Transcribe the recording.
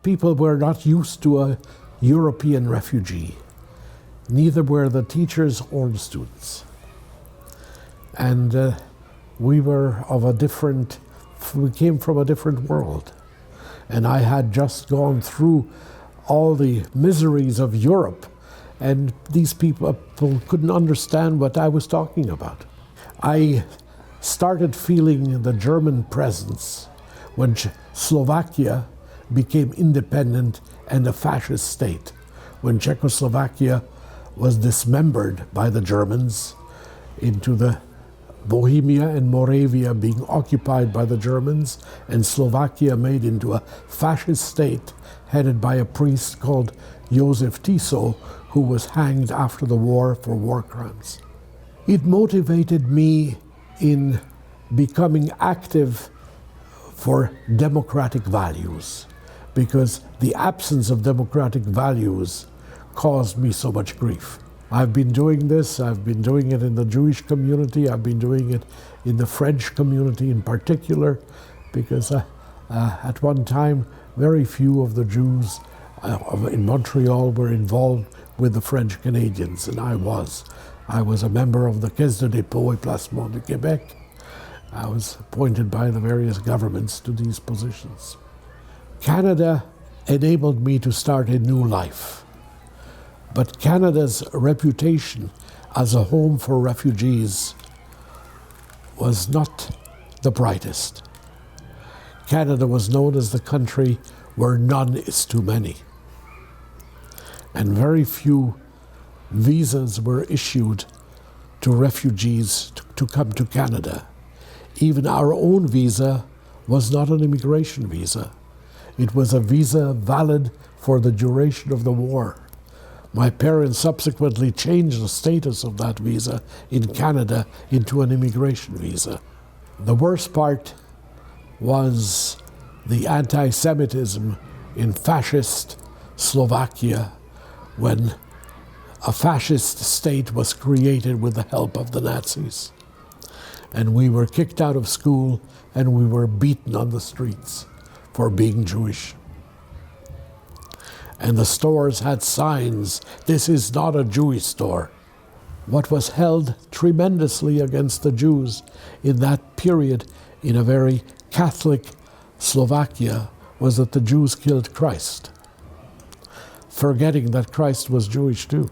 People were not used to a European refugee. Neither were the teachers or the students. And we came from a different world. And I had just gone through all the miseries of Europe, and these people couldn't understand what I was talking about. I started feeling the German presence when Slovakia became independent and a fascist state, when Czechoslovakia was dismembered by the Germans into the Bohemia and Moravia being occupied by the Germans, and Slovakia made into a fascist state headed by a priest called Josef Tiso, who was hanged after the war for war crimes. It motivated me in becoming active for democratic values, because the absence of democratic values caused me so much grief. I've been doing this, I've been doing it in the Jewish community, I've been doing it in the French community in particular, because at one time very few of the Jews in Montreal were involved with the French Canadians, and I was. I was a member of the Caisse de dépôt et placement du Québec. I was appointed by the various governments to these positions. Canada enabled me to start a new life. But Canada's reputation as a home for refugees was not the brightest. Canada was known as the country where none is too many. And very few visas were issued to refugees to come to Canada. Even our own visa was not an immigration visa. It was a visa valid for the duration of the war. My parents subsequently changed the status of that visa in Canada into an immigration visa. The worst part was the anti-Semitism in fascist Slovakia, when a fascist state was created with the help of the Nazis. And we were kicked out of school and we were beaten on the streets for being Jewish. And the stores had signs, "This is not a Jewish store." What was held tremendously against the Jews in that period in a very Catholic Slovakia was that the Jews killed Christ, forgetting that Christ was Jewish too.